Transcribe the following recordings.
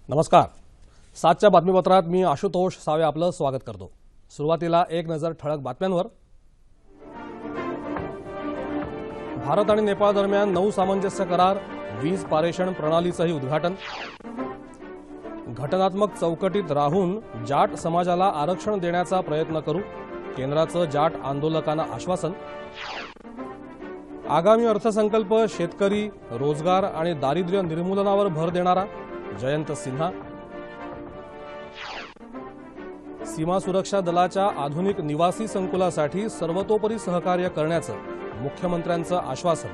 नमस्कार. 7च्या बातमीपत्रात मी आशुतोष सावे आपलं स्वागत करतो. सुरुवातीला एक नजर ठळक बातम्यांवर. भारत आणि नेपाळ दरम्यान 9 सामंजस्य करार, वीज पारेषण प्रणालीचंही उद्घाटन. घटनात्मक चौकटीत राहून जाट समाजाला आरक्षण देण्याचा प्रयत्न करू, केंद्राचं जाट आंदोलकांना आश्वासन. आगामी अर्थसंकल्प शेतकरी, रोजगार आणि दारिद्र्य निर्मूलनावर भर देणारा, जयंत सिन्हा. सीमा सुरक्षा दलाच्या आधुनिक निवासी संकुलासाठी सर्वतोपरी सहकार्य करण्याचं मुख्यमंत्र्यांचं आश्वासन.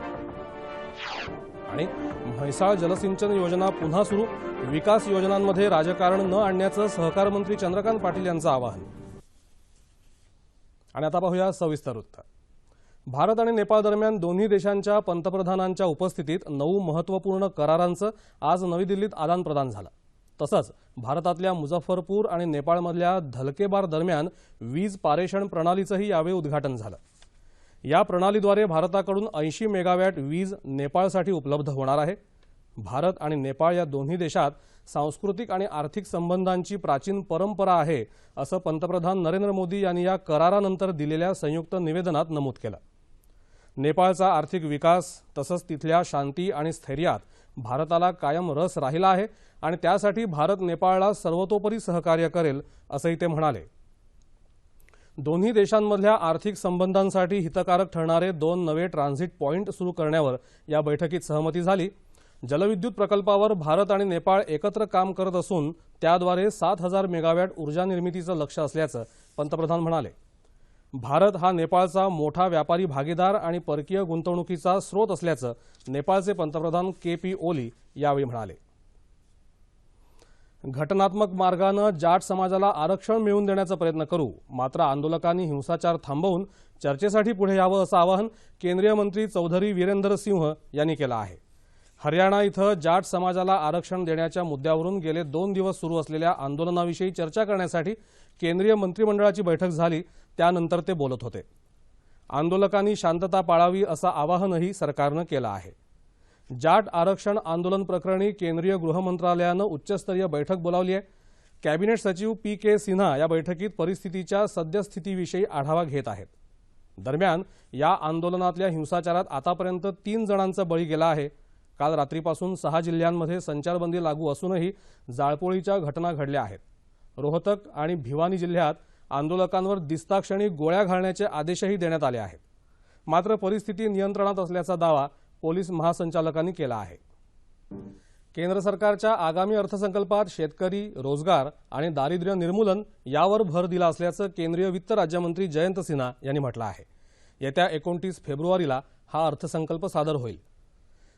आणि म्हैसाळ जलसिंचन योजना पुन्हा सुरू, विकास योजनांमध्ये राजकारण न आणण्याचं सहकार मंत्री चंद्रकांत पाटील यांचं आवाहन. आणि आता पाहूया सविस्तर वृत्त. भारत आणि नेपाळ दरम्यान दोन्ही देशांच्या पंतप्रधानांच्या उपस्थितीत 9 महत्त्वपूर्ण करारांचं आज नवी दिल्लीत आदानप्रदान झालं. तसंच भारतातल्या मुझफ्फरपूर आणि नेपाळमधल्या धलकेबार दरम्यान वीज पारेषण प्रणालीचंही यावेळी उद्घाटन झालं. या प्रणालीद्वारे भारताकडून 80 मेगावॅट वीज नेपाळसाठी उपलब्ध होणार आहे. भारत आणि नेपाळ या दोन्ही देशात सांस्कृतिक आणि आर्थिक संबंधांची प्राचीन परंपरा आहे, असं पंतप्रधान नरेंद्र मोदी यांनी या करारानंतर दिलेल्या संयुक्त निवेदनात नमूद केलं. नेपाळचा आर्थिक विकास तसंच तिथल्या शांती आणि स्थैर्यात भारताला कायम रस राहिला आहे आणि त्यासाठी भारत नेपाळला सर्वतोपरी सहकार्य करेल, असंही ते म्हणाले. दोन्ही देशांमधल्या आर्थिक संबंधांसाठी हितकारक ठरणारे 2 नवे ट्रान्झिट पॉइंट सुरू करण्यावर या बैठकीत सहमती झाली. जलविद्युत प्रकल्पावर भारत आणि नेपाळ एकत्र काम करत असून त्याद्वारे 7000 मेगावॅट ऊर्जा निर्मितीचं लक्ष्य असल्याचं पंतप्रधान म्हणाले. भारत हा नेपाळचा मोठा व्यापारी भागीदार आणि परकीय गुंतवणुकीचा स्रोत असल्याचं नेपाळचे पंतप्रधान के.पी. ओली यावेळी म्हणाले. घटनात्मक मार्गानं जाट समाजाला आरक्षण मिळवून देण्याचा प्रयत्न करू, मात्र आंदोलकांनी हिंसाचार थांबवून चर्चेसाठी पुढे यावं असं आवाहन केंद्रीय मंत्री चौधरी वीरेंद्र सिंह यांनी केलं आहे. हरियाणा इथं जाट समाजाला आरक्षण देण्याच्या मुद्द्यावरून गेले 2 दिवस सुरू असलेल्या आंदोलनाविषयी चर्चा करण्यासाठी केंद्रीय मंत्रिमंडळाची बैठक झाली, त्यानंतर ते बोलत होते. आंदोलकांनी शांतता पाळावी असं आवाहनही सरकारनं केलं आहे. जाट आरक्षण आंदोलन प्रकरणी केंद्रीय गृह मंत्रालयानं उच्चस्तरीय बैठक बोलावली आहे. कॅबिनेट सचिव पी.के. सिन्हा या बैठकीत परिस्थितीच्या सद्यस्थितीविषयी आढावा घेत आहेत. दरम्यान या आंदोलनातल्या हिंसाचारात आतापर्यंत 3 जणांचा बळी गेला आहे. काल रात्रीपासून 6 जिल्ह्यांमध्ये संचारबंदी लागू असूनही जाळपोळीच्या घटना घडल्या आहेत. रोहतक आणि भिवानी जिल्ह्यात आंदोलकांवर दिसताक्षणी गोळ्या घालण्याचे आदेशही देण्यात आले आहेत. मात्र परिस्थिती नियंत्रणात असल्याचा दावा पोलीस महासंचालकांनी केला आहे. केंद्र सरकारच्या आगामी अर्थसंकल्पात शेतकरी, रोजगार आणि दारिद्र्य निर्मूलन यावर भर दिला असल्याचं केंद्रीय वित्त राज्यमंत्री जयंत सिन्हा यांनी म्हटलं आहे. येत्या 29 फेब्रुवारीला हा अर्थसंकल्प सादर होईल.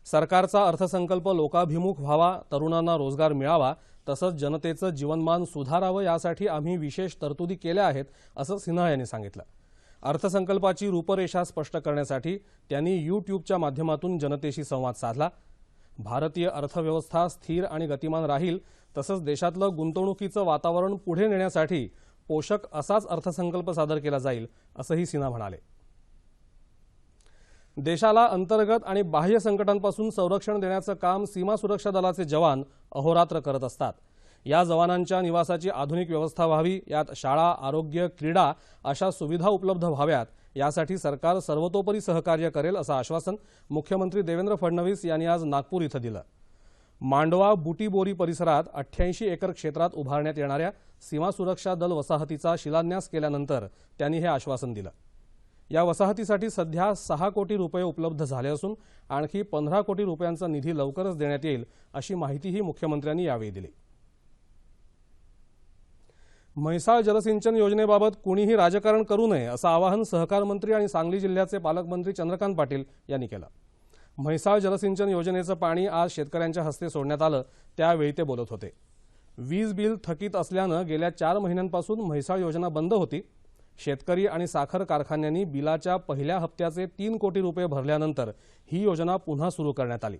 सरकारचा अर्थसंकल्प लोकाभिमुख व्हावा, तरुणांना रोजगार मिळावा, तसंच जनतेचं जीवनमान सुधारावं यासाठी आम्ही विशेष तरतुदी केल्या आहेत, असं सिन्हा यांनी सांगितलं. अर्थसंकल्पाची रूपरेषा स्पष्ट करण्यासाठी त्यांनी यूट्यूबच्या माध्यमातून जनतेशी संवाद साधला. भारतीय अर्थव्यवस्था स्थिर आणि गतिमान राहील, तसंच देशातलं गुंतवणुकीचं वातावरण पुढे नेण्यासाठी पोषक असाच अर्थसंकल्प सादर केला जाईल, असंही सिन्हा म्हणाले. देशाला अंतर्गत आणि बाह्य संकटांपासून संरक्षण देण्याचं काम सीमा सुरक्षा दलाचे जवान अहोरात्र करत असतात. या जवानांच्या निवासाची आधुनिक व्यवस्था व्हावी, यात शाळा, आरोग्य, क्रीडा अशा सुविधा उपलब्ध व्हाव्यात, यासाठी सरकार सर्वतोपरी सहकार्य करेल असं आश्वासन मुख्यमंत्री देवेंद्र फडणवीस यांनी आज नागपूर इथं दिलं. मांडवा बुटीबोरी परिसरात 88 एकर क्षेत्रात उभारण्यात येणाऱ्या सीमा सुरक्षा दल वसाहतीचा शिलान्यास केल्यानंतर त्यांनी हे आश्वासन दिलं. या वसाहतीसाठी सध्या 6 कोटी रुपये उपलब्ध झाले असून आणखी 15 कोटी रुपयांचा निधी लवकरच देण्यात येईल, अशी माहितीही मुख्यमंत्र्यांनी यावेळी दिली. म्हैसाळ जलसिंचन योजनेबाबत कुणीही राजकारण करू नये असं आवाहन सहकार मंत्री आणि सांगली जिल्ह्याचे पालकमंत्री चंद्रकांत पाटील यांनी केलं. म्हैसाळ जलसिंचन योजनेचं पाणी आज शेतकऱ्यांच्या हस्ते सोडण्यात आलं, त्यावेळी ते बोलत होते. वीज बिल थकीत असल्यानं गेल्या 4 महिन्यांपासून म्हैसाळ योजना बंद होती. शेतकरी आणि साखर कारखान्यांनी बिलाच्या पहिल्या हप्त्याचे 3 कोटी रुपये भरल्यानंतर ही योजना पुन्हा सुरू करण्यात आली.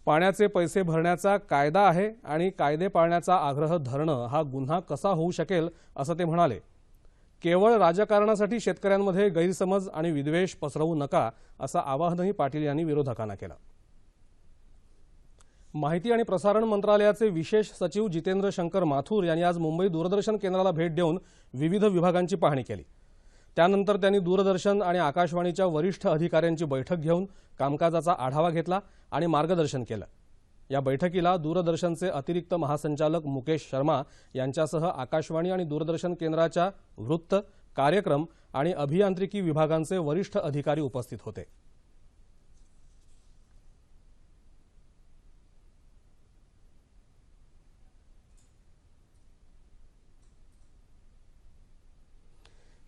पाण्याचे पैसे भरण्याचा कायदा आहे आणि कायदे पाळण्याचा आग्रह धरणं हा गुन्हा कसा होऊ शकेल, असं ते म्हणाले. केवळ राजकारणासाठी शेतकऱ्यांमध्ये गैरसमज आणि विद्वेष पसरवू नका, असं आवाहनही पाटील यांनी विरोधकांना केलं. माहिती आणि प्रसारण मंत्रालयाचे विशेष सचिव जितेंद्र शंकर माथुर यांनी आज मुंबई दूरदर्शन केंद्राला भेट देऊन विविध विभागांची पाहणी केली। त्यानंतर त्यांनी दूरदर्शन आणि आकाशवाणीच्या वरिष्ठ अधिकाऱ्यांची बैठक घेऊन कामकाजाचा आढावा घेतला आणि मार्गदर्शन केलं। या बैठकीला दूरदर्शनचे अतिरिक्त महासंचालक मुकेश शर्मा यांच्यासह आकाशवाणी आणि दूरदर्शन केंद्राच्या वृत्त, कार्यक्रम आणि अभियांत्रिकी विभागांचे वरिष्ठ अधिकारी उपस्थित होते।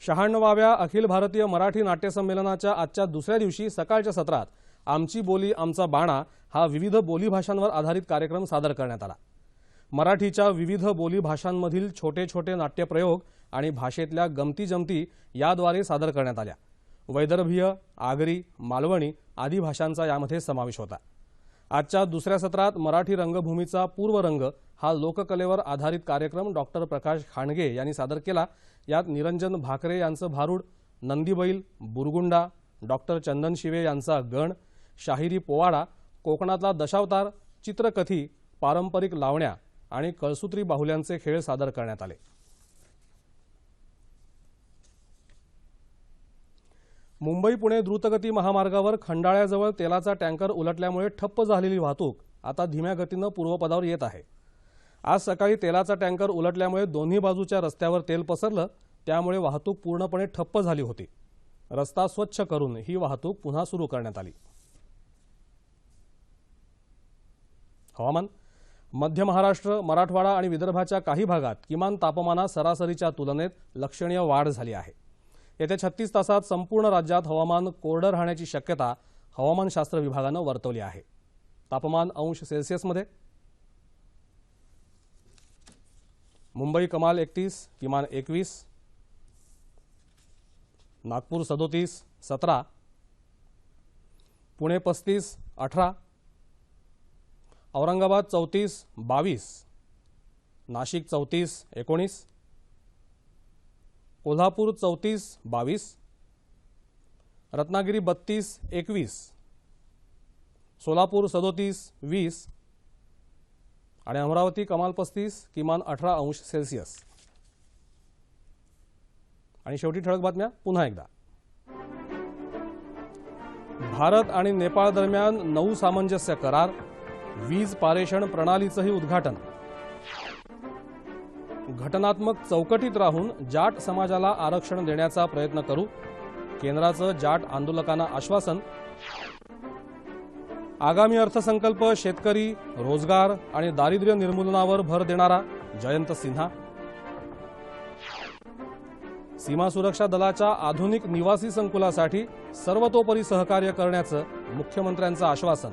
शहाण्णवाव्या अखिल भारतीय मराठी नाट्य संमेलनाच्या आजच्या दुसऱ्या दिवशी सकाळच्या सत्रात आमची बोली आमचा बाणा हा विविध बोलीभाषांवर आधारित कार्यक्रम सादर करण्यात आला। मराठीच्या विविध बोलीभाषांमधील छोटे छोटे नाट्यप्रयोग आणि भाषेतल्या गमती-जमती याद्वारे सादर करण्यात आल्या। वैदर्भीय, आगरी, मालवणी आदी भाषांचा यामध्ये समावेश होता। आजच्या दुसऱ्या सत्रात मराठी रंगभूमीचा पूर्वरंग हा लोककलेवर आधारित कार्यक्रम डॉक्टर प्रकाश खांडगे यांनी सादर केला। यात निरंजन भाकरे यांचं भारूड, नंदीबैल, बुरगुंडा, डॉक्टर चंदन शिवे यांचा गण, शाहिरी पोवाडा, कोकणातला दशावतार, चित्रकथी, पारंपरिक लावण्या आणि कळसूत्री बाहुल्यांचे खेळ सादर करण्यात आले। मुंबई-पुणे द्रुतगती महामार्गावर खंडाळ्याजवळ तेलाचा टँकर उलटल्यामुळे ठप्प झालेली वाहतूक आता धीम्या गतीनं पूर्वपदावर येत आहे। आज सकाळी तेलाचा टँकर उलटल्यामुळे दोन्ही बाजूच्या रस्त्यावर तेल पसरलं, त्यामुळे वाहतूक पूर्णपणे ठप्प झाली होती। रस्ता स्वच्छ करून ही वाहतूक पुन्हा सुरू करण्यात आली। हवामान। मध्य महाराष्ट्र, मराठवाडा आणि विदर्भाच्या काही भागात किमान तापमानात सरासरीच्या तुलनेत लक्षणीय वाढ झाली आहे। येत्या 36 तासात संपूर्ण राज्यात हवामान कोरडं राहण्याची शक्यता हवामानशास्त्र विभागानं वर्तवली आहे। तापमान अंश सेल्सिअसमध्ये मुंबई कमाल 31, किमान 21, नागपूर 37, 17, पुणे 35, 18, औरंगाबाद 34, 22, नाशिक 34, 19, कोल्हापूर 34, 22, रत्नागिरी 32, 21, सोलापूर 37, 20 आणि अमरावती कमाल 35, किमान 18 अंश सेल्सिअस। आणि शेवटी ठळक बातम्या पुन्हा एकदा। भारत आणि नेपाळ दरम्यान 9 सामंजस्य करार, वीज पारेषण प्रणालीचंही उद्घाटन। घटनात्मक चौकटीत राहून जाट समाजाला आरक्षण देण्याचा प्रयत्न करू, केंद्राचं जाट आंदोलकांना आश्वासन। आगामी अर्थसंकल्प शेतकरी, रोजगार आणि दारिद्र्य निर्मूलनावर भर देणारा, जयंत सिन्हा। सीमा सुरक्षा दलाच्या आधुनिक निवासी संकुलासाठी सर्वतोपरी सहकार्य करण्याचं मुख्यमंत्र्यांचं आश्वासन।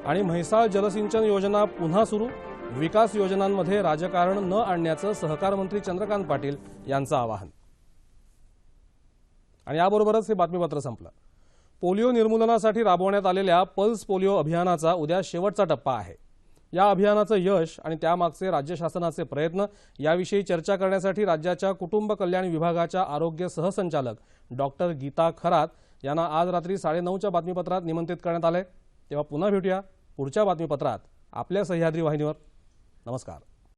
आणि म्हैसाळ जलसिंचन योजना पुन्हा सुरू, विकास योजनांमध्ये राजकारण न आणण्याचं सहकार मंत्री चंद्रकांत पाटील यांचं आवाहन। आणि याबरोबरच हे बातमीपत्र संपलं। पोलिओ निर्मूलनासाठी राबवण्यात आलेल्या पल्स पोलिओ अभियानाचा उद्या शेवटचा टप्पा आहे। या अभियानाचं यश आणि त्यामागचे राज्य शासनाचे प्रयत्न याविषयी चर्चा करण्यासाठी राज्याच्या कुटुंब कल्याण विभागाच्या आरोग्य सहसंचालक डॉक्टर गीता खरात यांना आज रात्री 9:30च्या बातमीपत्रात निमंत्रित करण्यात आले। तेव्हा पुन्हा भेटूया पुढच्या बातमीपत्रात आपल्या सह्याद्री वाहिनीवर। नमस्कार।